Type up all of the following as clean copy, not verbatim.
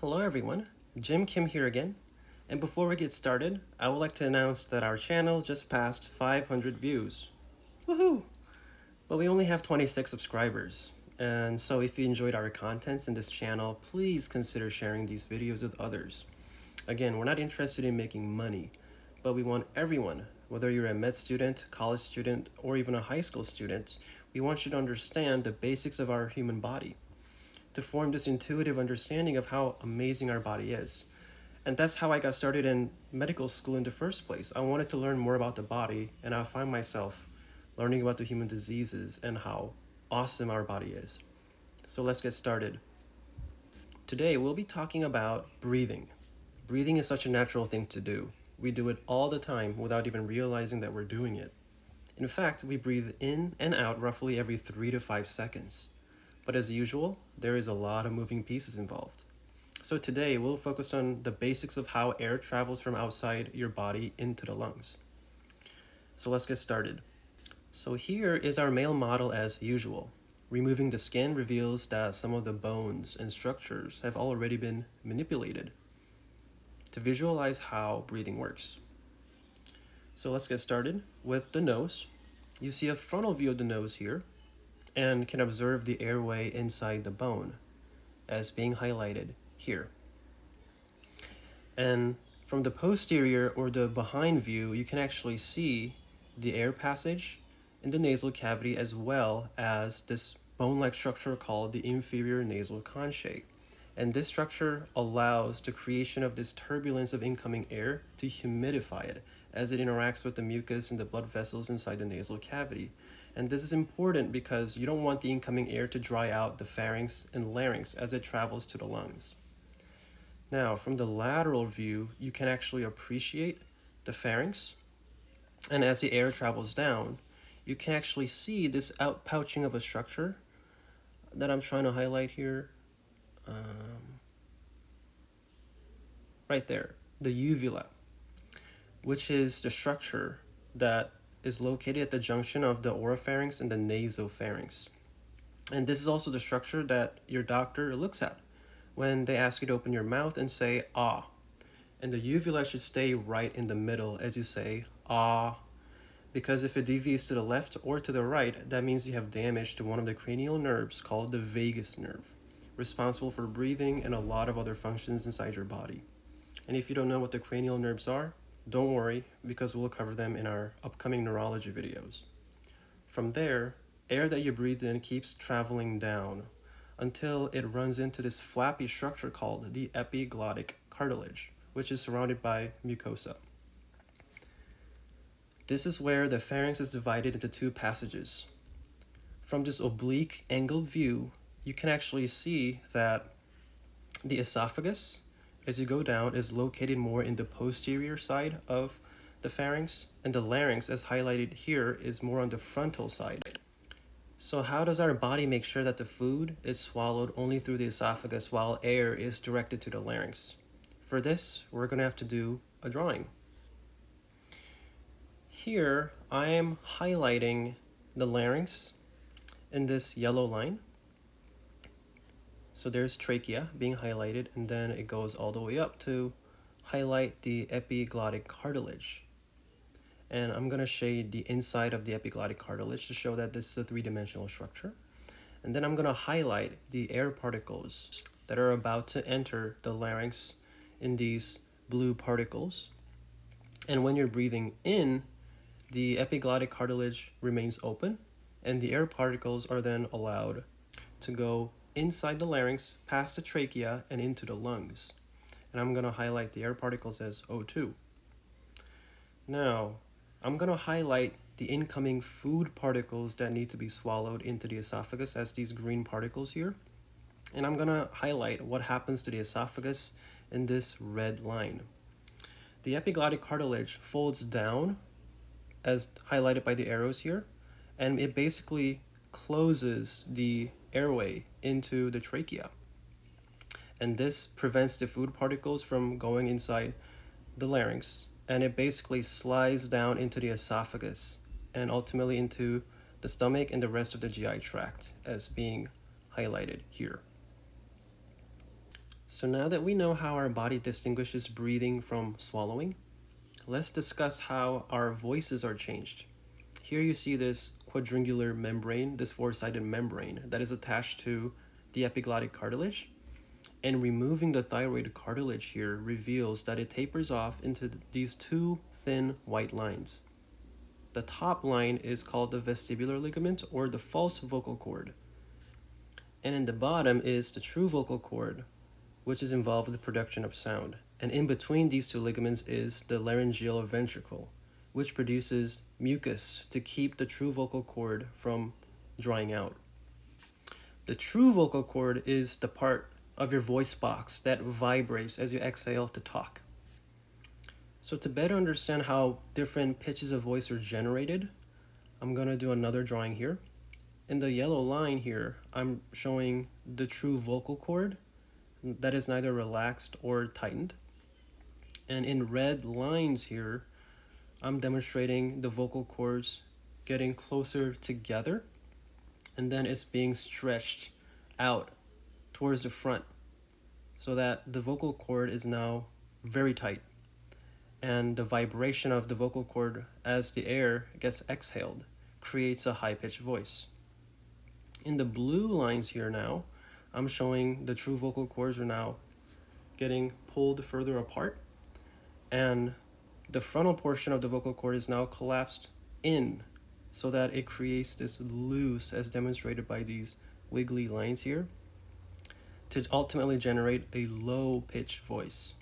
Hello everyone, Jim Kim here again. And before we get started, I would like to announce that our channel just passed 500 views. Woohoo! But we only have 26 subscribers. And so if you enjoyed our contents in this channel, please consider sharing these videos with others. Again, we're not interested in making money, but we want everyone, whether you're a med student, college student, or even a high school student, we want you to understand the basics of our human body, to form this intuitive understanding of how amazing our body is. And that's how I got started in medical school in the first place. I wanted to learn more about the body, and I find myself learning about the human diseases and how awesome our body is. So let's get started. Today, we'll be talking about breathing. Breathing is such a natural thing to do. We do it all the time without even realizing that we're doing it. In fact, we breathe in and out roughly every 3 to 5 seconds. But as usual, there is a lot of moving pieces involved. So today, we'll focus on the basics of how air travels from outside your body into the lungs. So let's get started. So here is our male model as usual. Removing the skin reveals that some of the bones and structures have already been manipulated to visualize how breathing works. So let's get started with the nose. You see a frontal view of the nose here and can observe the airway inside the bone as being highlighted here. And from the posterior or the behind view, you can actually see the air passage in the nasal cavity as well as this bone-like structure called the inferior nasal conchae. And this structure allows the creation of this turbulence of incoming air to humidify it as it interacts with the mucus and the blood vessels inside the nasal cavity. And this is important because you don't want the incoming air to dry out the pharynx and larynx as it travels to the lungs. Now, from the lateral view, you can actually appreciate the pharynx. And as the air travels down, you can actually see this outpouching of a structure that I'm trying to highlight here. Right there, the uvula, which is the structure that is located at the junction of the oropharynx and the nasopharynx. And this is also the structure that your doctor looks at when they ask you to open your mouth and say ah. And the uvula should stay right in the middle as you say ah, because if it deviates to the left or to the right, that means you have damage to one of the cranial nerves called the vagus nerve, responsible for breathing and a lot of other functions inside your body. And if you don't know what the cranial nerves are, don't worry, because we'll cover them in our upcoming neurology videos. From there, air that you breathe in keeps traveling down until it runs into this flappy structure called the epiglottic cartilage, which is surrounded by mucosa. This is where the pharynx is divided into two passages. From this oblique angled view, you can actually see that the esophagus, as you go down, is located more in the posterior side of the pharynx, and the larynx, as highlighted here, is more on the frontal side. So how does our body make sure that the food is swallowed only through the esophagus while air is directed to the larynx? For this, we're going to have to do a drawing. Here, I am highlighting the larynx in this yellow line. So there's trachea being highlighted, and then it goes all the way up to highlight the epiglottic cartilage. And I'm going to shade the inside of the epiglottic cartilage to show that this is a three-dimensional structure. And then I'm going to highlight the air particles that are about to enter the larynx in these blue particles. And when you're breathing in, the epiglottic cartilage remains open, and the air particles are then allowed to go inside the larynx, past the trachea, and into the lungs. And I'm going to highlight the air particles as O2. Now, I'm going to highlight the incoming food particles that need to be swallowed into the esophagus as these green particles here. And I'm going to highlight what happens to the esophagus in this red line. The epiglottic cartilage folds down, as highlighted by the arrows here, and it basically closes the airway into the trachea. And this prevents the food particles from going inside the larynx, and it basically slides down into the esophagus and ultimately into the stomach and the rest of the GI tract as being highlighted here. So now that we know how our body distinguishes breathing from swallowing, let's discuss how our voices are changed. Here you see this quadrangular membrane, this four-sided membrane that is attached to the epiglottic cartilage. And removing the thyroid cartilage here reveals that it tapers off into these two thin white lines. The top line is called the vestibular ligament or the false vocal cord. And in the bottom is the true vocal cord, which is involved with the production of sound. And in between these two ligaments is the laryngeal ventricle, which produces mucus to keep the true vocal cord from drying out. The true vocal cord is the part of your voice box that vibrates as you exhale to talk. So to better understand how different pitches of voice are generated, I'm going to do another drawing here. In the yellow line here, I'm showing the true vocal cord that is neither relaxed or tightened. And in red lines here, I'm demonstrating the vocal cords getting closer together, and then it's being stretched out towards the front so that the vocal cord is now very tight. And the vibration of the vocal cord as the air gets exhaled creates a high-pitched voice. In the blue lines here now, I'm showing the true vocal cords are now getting pulled further apart, and the frontal portion of the vocal cord is now collapsed in so that it creates this loose, as demonstrated by these wiggly lines here, to ultimately generate a low-pitched voice.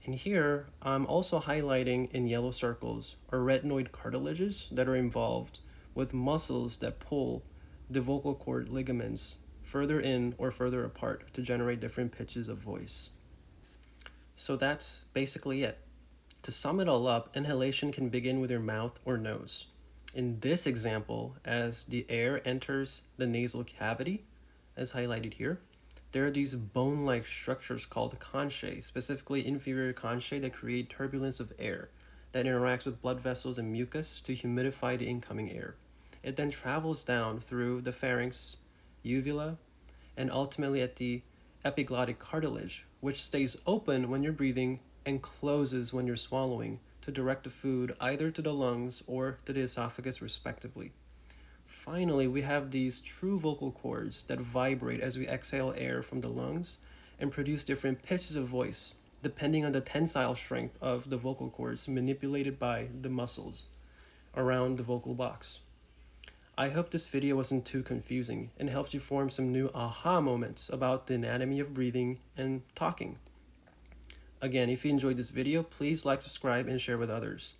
And here, I'm also highlighting in yellow circles arytenoid cartilages that are involved with muscles that pull the vocal cord ligaments further in or further apart to generate different pitches of voice. So that's basically it. To sum it all up, inhalation can begin with your mouth or nose. In this example, as the air enters the nasal cavity, as highlighted here, there are these bone-like structures called conchae, specifically inferior conchae, that create turbulence of air that interacts with blood vessels and mucus to humidify the incoming air. It then travels down through the pharynx, uvula, and ultimately at the epiglottic cartilage, which stays open when you're breathing and closes when you're swallowing to direct the food either to the lungs or to the esophagus respectively. Finally, we have these true vocal cords that vibrate as we exhale air from the lungs and produce different pitches of voice depending on the tensile strength of the vocal cords manipulated by the muscles around the vocal box. I hope this video wasn't too confusing and helps you form some new aha moments about the anatomy of breathing and talking. Again, if you enjoyed this video, please like, subscribe, and share with others.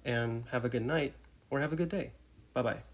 And have a good night or have a good day. Bye-bye.